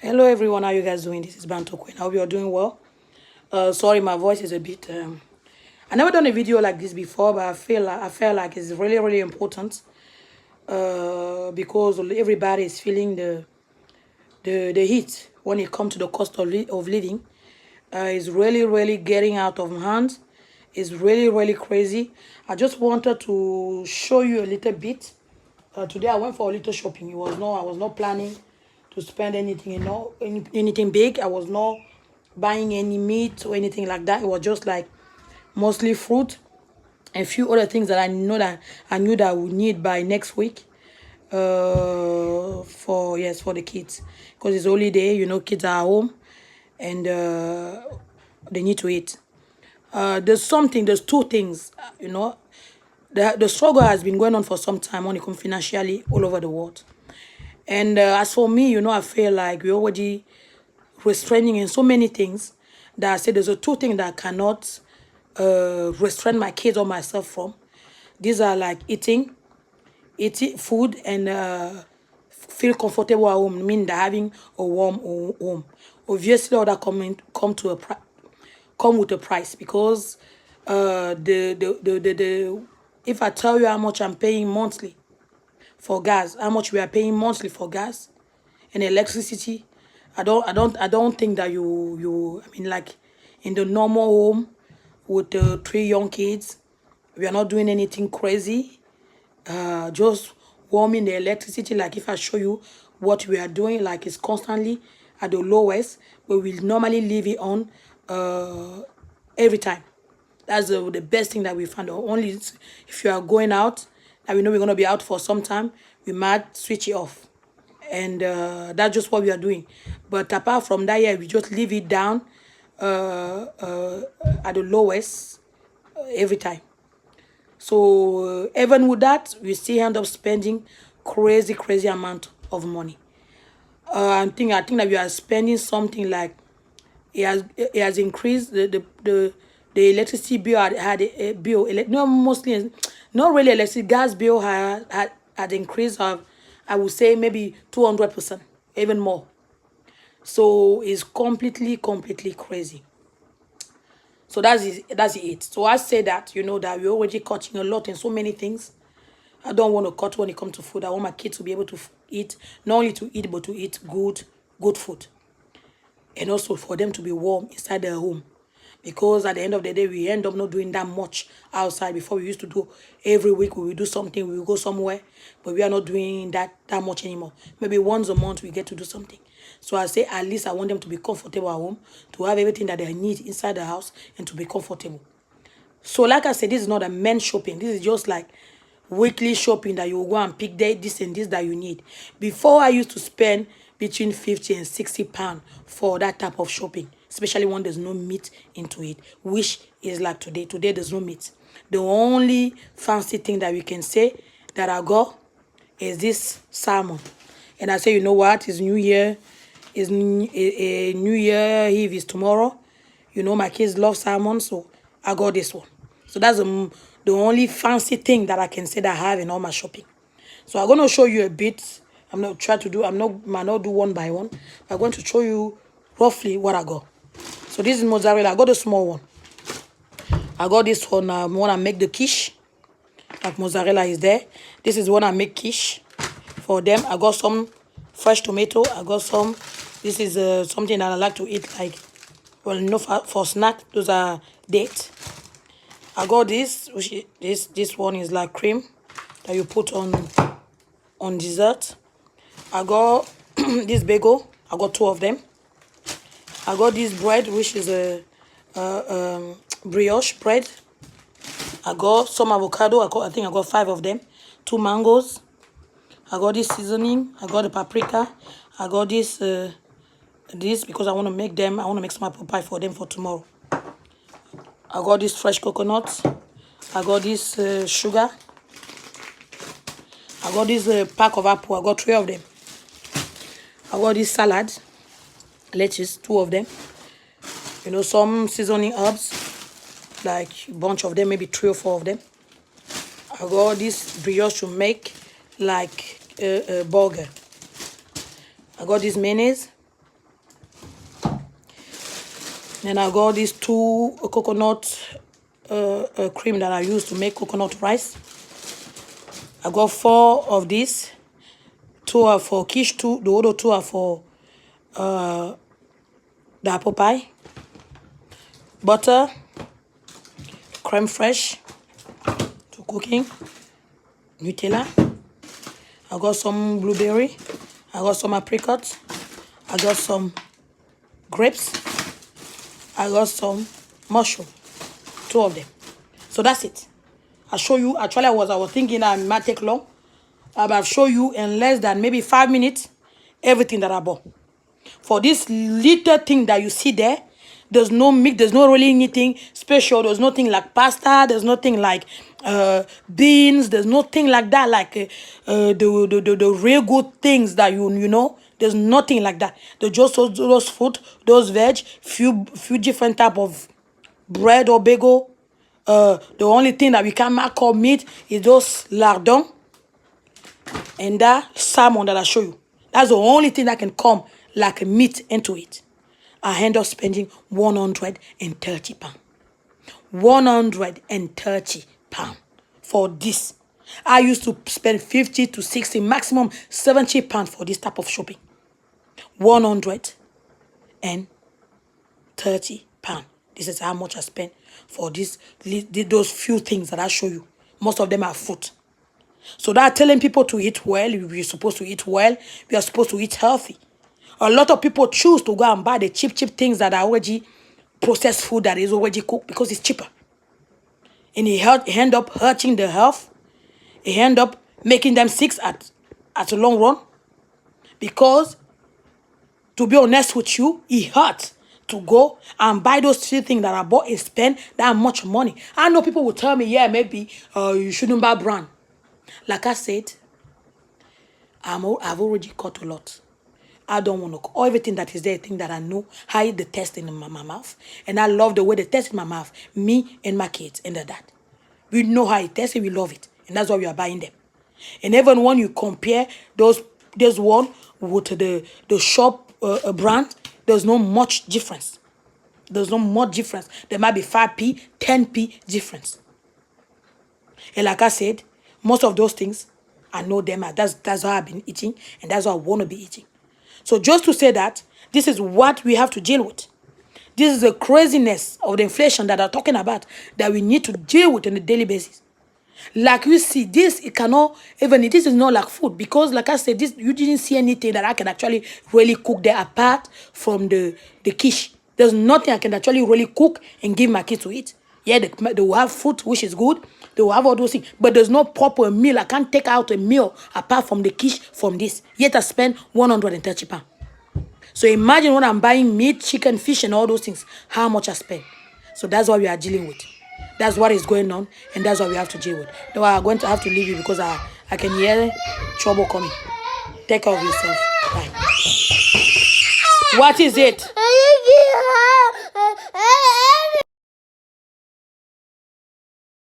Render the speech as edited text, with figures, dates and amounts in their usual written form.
Hello everyone, how you guys doing? This is Banto Queen. I hope you're doing well. Sorry, my voice is a bit. I never done a video like this before, but I feel like it's really important. Because everybody is feeling the heat when it comes to the cost of living. It's really getting out of hand. It's really crazy. I just wanted to show you a little bit. Today I went for a little shopping. I was not planning to spend anything, anything big. I was not buying any meat or anything like that. It was just like mostly fruit and a few other things that I knew that I would need by next week. For the kids, because it's holiday. Kids are home and they need to eat. There's two things. The struggle has been going on for some time when it comes financially all over the world. And as for me, I feel like we're already restraining in so many things that I said there's a two things that I cannot restrain my kids or myself from. These are like eating food and feel comfortable at home, mean that having a warm home. Obviously, all that come with a price, because the if I tell you how much I'm paying monthly for gas, how much we are paying monthly for gas and electricity, I don't think that I mean, like, in the normal home with the three young kids, we are not doing anything crazy. Just warming the electricity. Like, if I show you what we are doing, like, it's constantly at the lowest, but we normally leave it on every time. That's the best thing that we found. Only if you are going out and we know we're going to be out for some time, we might switch it off. And that's just what we are doing. But apart from that, yeah, we just leave it down at the lowest every time. So even with that, we still end up spending crazy amount of money. I think that we are spending something like, it has increased the electricity bill had a bill, no, mostly not really electricity, gas bill had increased of, I would say, maybe 200%, even more. So it's completely crazy. So that's it. So I say that, that we're already cutting a lot in so many things. I don't want to cut when it comes to food. I want my kids to be able to eat, not only to eat, but to eat good food. And also for them to be warm inside their home. Because at the end of the day, we end up not doing that much outside. Before, we used to do every week, we will do something, we will go somewhere, but we are not doing that much anymore. Maybe once a month we get to do something. So I say, at least I want them to be comfortable at home, to have everything that they need inside the house, and to be comfortable. So like I said, this is not a men's shopping. This is just like weekly shopping that you go and pick this and this that you need. Before, I used to spend between 50 and 60 pounds for that type of shopping, especially when there's no meat into it, which is like today. Today there's no meat. The only fancy thing that we can say that I got is this salmon. And I say, you know what? It's New Year. It's a New Year Eve is tomorrow. My kids love salmon, so I got this one. So that's the only fancy thing that I can say that I have in all my shopping. So I'm going to show you a bit. Might not do one by one. I'm going to show you roughly what I got. So this is mozzarella. I got a small one. I got this one when I make the quiche. Like, mozzarella is there. This is when I make quiche for them. I got some fresh tomato. I got some. This is something that I like to eat, like, well, for snack. Those are dates. I got this, this one is like cream that you put on dessert. I got this bagel. I got 2 of them. I got this bread, which is a brioche bread. I got some avocado. I think I got 5 of them. 2 mangoes. I got this seasoning. I got the paprika. I got this because I want to make them. I want to make some apple pie for them for tomorrow. I got this fresh coconut. I got this sugar. I got this pack of apple. I got 3 of them. I got this salad, lettuce, 2 of them. Some seasoning herbs, like a bunch of them, maybe 3 or 4 of them. I got this brioche to make like a burger. I got this mayonnaise. And I got these 2 coconut cream that I use to make coconut rice. I got 4 of these. 2 are for quiche, the other 2 are for the apple pie. Butter, creme fraiche to cooking, Nutella. I got some blueberry. I got some apricots. I got some grapes. I got some mushroom. 2 of them. So that's it. I'll show you. Actually, I was thinking it might take long. I'll show you in less than maybe 5 minutes everything that I bought. For this little thing that you see there, there's no mix, there's no really anything special. There's nothing like pasta. There's nothing like beans. There's nothing like that, like the real good things that you know. There's nothing like that. There's just those fruit, those veg, few different type of bread or bagel. The only thing that we can make or meat is those lardons and that salmon that I show you. That's the only thing that can come like a meat into it. I end up spending 130 pounds. 130 pounds for this. I used to spend 50 to 60, maximum 70 pounds for this type of shopping. 130 pounds. This is how much I spent for those few things that I show you. Most of them are fruit. So that telling people to eat well, we're supposed to eat well, we are supposed to eat healthy. A lot of people choose to go and buy the cheap things that are already processed food that is already cooked because it's cheaper. And it end up hurting the health. It end up making them sick at a long run. Because, to be honest with you, it hurts to go and buy those 3 things that I bought and spend that much money. I know people will tell me, yeah, maybe you shouldn't buy brand. Like I said, I've already cut a lot. I don't want to. Everything that is there, I think that I know how the taste in my mouth. And I love the way they taste in my mouth. Me and my kids and that. We know how it tastes and we love it. And that's why we are buying them. And even when you compare this one with the shop brand, there's no much difference. There's no much difference. There might be 5p, 10p difference. And like I said, most of those things, I know them. That's how I've been eating. And that's what I want to be eating. So just to say that, this is what we have to deal with. This is the craziness of the inflation that I'm talking about that we need to deal with on a daily basis. Like you see, this is not like food because, like I said, you didn't see anything that I can actually really cook there apart from the quiche. There's nothing I can actually really cook and give my kids to eat. Yeah, they will have food, which is good. They will have all those things. But there's no proper meal. I can't take out a meal apart from the quiche from this. Yet I spend 130 pounds. So imagine when I'm buying meat, chicken, fish, and all those things, how much I spend. So that's what we are dealing with. That's what is going on, and that's what we have to deal with. Though I'm going to have to leave you because I can hear trouble coming. Take care of yourself. Bye. What is it?